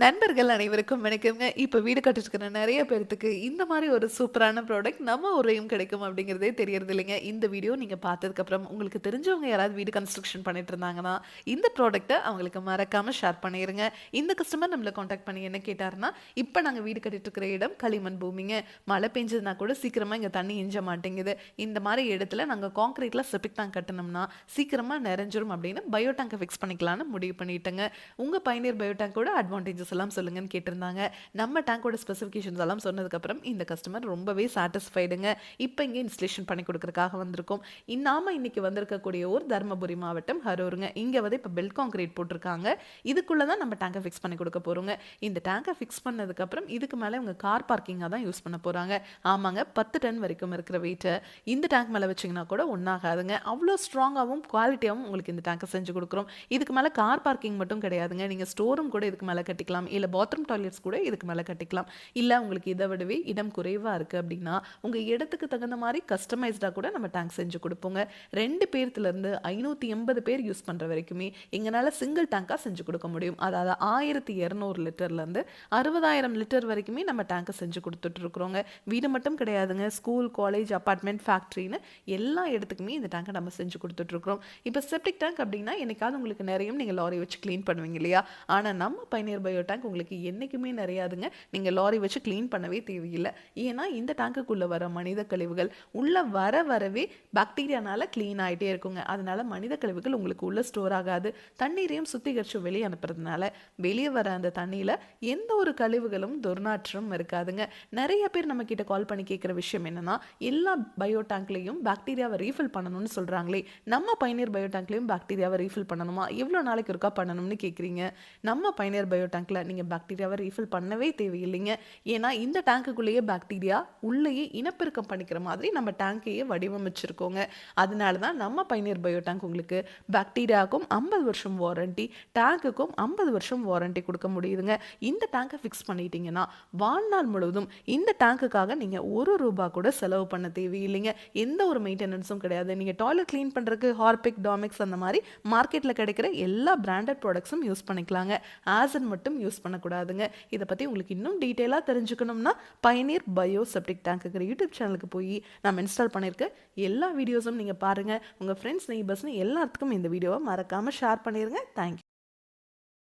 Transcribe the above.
நண்பர்கள் அனைவருக்கும் வணக்கம்ங்க. இப்ப வீடு கட்டிட்டுருக்கிற நெறைய பேர்த்துக்கு இந்த மாரி ஒரு சூப்பரான ப்ராடக்ட் நம்ம ஊர்லயும் கிடைக்கும் அப்படிங்கிறதே தெரியறது இல்லைங்க. இந்த வீடியோ நீங்க பார்த்ததுக்கப்புறம் உங்களுக்கு தெரிஞ்சவங்க யாராவது வீடு கன்ஸ்ட்ரக்ஷன் பண்ணிட்டு இருந்தாங்கன்னா, இந்த ப்ராடக்ட்ட அவங்களுக்கு மறக்காம ஷேர் பண்ணிருங்க. இந்த கஸ்டமர் நம்மள கான்டாக்ட் பண்ணி என்ன கேட்டாருன்னா, "இப்ப நாங்க வீடு கட்டிட்டு இருக்கிற இடம் களிமண் பூமிங்க. மழை பெஞ்சதுனா கூட சீக்கிரமா இங்க தண்ணி இஞ்ச மாட்டேங்குது. இந்த மாரி இடத்துல நாங்க கான்கிரீட்ல செப்டிக் டேங்க் கட்டுனோம்னா, சீக்கிரமா நெறஞ்சிரும் அப்படின்னு பயோ டேங்க ஃபிக்ஸ் பண்ணிக்கலான்னு முடிவு பண்ணிட்டேங்க. உங்க பயனியர் பயோ டேங்கோட அட்வான்டேஜஸ் எல்லாம் சொல்லுங்கன்னு கேட்டிருந்தாங்க. நம்ம டேங்கோட ஸ்பெசிஃபிகேஷன்ஸ் எல்லாம் சொன்னதுக்கப்புறம் இந்த கஸ்டமர் ரொம்பவே சாட்டிஸ்ஃபைடுங்க. இப்போ இங்கே இன்ஸ்டலேஷன் பண்ணி கொடுக்கறதுக்காக வந்திருக்கோம். நாம இன்னைக்கு வந்திருக்கக்கூடிய ஊர் தருமபுரி மாவட்டம் ஹரூருங்க. இங்கே வந்து இப்போ பெல்ட் கான்கிரீட் போட்டிருக்காங்க. இதுக்குள்ளே தான் நம்ம டேங்கை ஃபிக்ஸ் பண்ணி கொடுக்க போகிறோங்க. இந்த டேங்கை ஃபிக்ஸ் பண்ணதுக்கப்புறம் இதுக்கு மேலே இவங்க கார் பார்க்கிங்காக தான் யூஸ் பண்ண போகிறாங்க. ஆமாங்க, 10 டன் வரைக்கும் இருக்கிற வெயிட்டை இந்த டேங்க் மேலே வச்சிங்கன்னா கூட ஒன்றாகாதுங்க. அவ்வளோ ஸ்ட்ராங்காகவும் குவாலிட்டியாகவும் உங்களுக்கு இந்த டேங்கை செஞ்சு கொடுக்குறோம். இதுக்கு மேலே கார் பார்க்கிங் மட்டும் கிடையாதுங்க. நீங்கள் ஸ்டோரும் கூட இதுக்கு மேலே கட்டிக்கலாம். இல்ல பாத்ரூம் டாய்லெட்ஸ் கூட இதுக்கு மேல கட்டிக்கலாம். இல்ல உங்களுக்கு இதை விடவே இடம் குறைவா இருக்கு அப்படின்னா உங்க இடத்துக்கு தகுந்த மாதிரி கஸ்டமைஸ்டா கூட நம்ம டேங்க் செஞ்சு கொடுப்போங்க. 2 பேர்த்துல இருந்து 580 பேர் யூஸ் பண்ற வரைக்குமே எங்களால சிங்கிள் டேங்கா செஞ்சு கொடுக்க முடியும். அதாவது 1200 லிட்டர்ல இருந்து 60,000 லிட்டர் வரைக்குமே நம்ம டேங்கை செஞ்சு கொடுத்துட்டு இருக்கிறோங்க. வீடு மட்டும் கிடையாதுங்க, ஸ்கூல், காலேஜ், அபார்ட்மெண்ட், ஃபேக்டரின்னு எல்லா இடத்துக்குமே இந்த டேங்கை நம்ம செஞ்சு கொடுத்துட்டு இருக்கிறோம். இப்போ செப்டிக் டேங்க் அப்படின்னா என்னைக்காவது உங்களுக்கு நிறைய நீங்க லாரி வச்சு கிளீன் பண்ணுவீங்க இல்லையா? ஆனா நம்ம பயனியர் பயோ டேங்க் உங்களுக்கு என்றைக்குமே நிறையாதுங்க. நீங்கள் லாரி வச்சு க்ளீன் பண்ணவே தேவையில்லை. ஏன்னா இந்த டேங்குக்குள்ளே வர மனித கழிவுகள் உள்ளே வரவே பாக்டீரியானால க்ளீன் ஆகிட்டே இருக்குங்க. அதனால மனித கழிவுகள் உங்களுக்கு உள்ளே ஸ்டோர் ஆகாது. தண்ணீரையும் சுத்திகரித்து வெளியே அனுப்புறதுனால வெளியே வர அந்த தண்ணியில் எந்த ஒரு கழிவுகளும் துர்நாற்றம் இருக்காதுங்க. நிறைய பேர் நம்ம கிட்ட கால் பண்ணி கேட்குற விஷயம் என்னன்னா, எல்லா பயோ டேங்க்லையும் பாக்டீரியாவை ரீஃபில் பண்ணணும்னு சொல்கிறாங்களே, நம்ம பயனியர் பயோ டேங்க்லையும் பாக்டீரியாவை ரீஃபில் பண்ணணுமா, எவ்வளோ நாளைக்கு இருக்கா பண்ணணும்னு கேட்குறீங்க. நம்ம பயனியர் பயோ டேங்க்ல நீங்கள் பாக்டீரியாவை ரீஃபில் பண்ணவே தேவையில்லைங்க. ஏன்னா இந்த டேங்குக்குள்ளேயே பாக்டீரியா உள்ளேயே இனப்பெருக்கம் பண்ணிக்கிற மாதிரி நம்ம டேங்கையே வடிவமைச்சிருக்கோங்க. அதனால தான் நம்ம பயனியர் பயோ டேங்க் உங்களுக்கு பாக்டீரியாவுக்கும் 50 வருஷம் வாரண்டி, டேங்குக்கும் 50 வருஷம் வாரண்டி கொடுக்க முடியுதுங்க. இந்த டேங்கை ஃபிக்ஸ் பண்ணிட்டீங்கன்னா வாழ்நாள் முழுவதும் இந்த டேங்குக்காக நீங்கள் ₹1 கூட செலவு பண்ண தேவையில்லைங்க. எந்த ஒரு மெயின்டெனன்ஸும் கிடையாது. நீங்கள் டாய்லெட் க்ளீன் பண்ணுறதுக்கு ஹார்பிக், டாமிக்ஸ் அந்த மாதிரி மார்க்கெட்டில் கிடைக்கிற எல்லா பிராண்டட் ப்ராடக்ட்ஸும் யூஸ் பண்ணிக்கலாங்க. ஆசன் மட்டும் யூஸ் பண்ணக்கூடாதுங்க. இதை பற்றி உங்களுக்கு இன்னும் டீட்டெயிலாக தெரிஞ்சுக்கணும்னா பயனியர் பயோ செப்டிக் டேங்க்குங்கிற யூடியூப் சேனலுக்கு போய் நம்ம இன்ஸ்டால் பண்ணியிருக்க எல்லா வீடியோஸும் நீங்கள் பாருங்கள். உங்கள் ஃப்ரெண்ட்ஸ், நெய்பர்ஸ்னு எல்லாத்துக்கும் இந்த வீடியோவை மறக்காமல் ஷேர் பண்ணிடுங்க. தேங்க்யூ.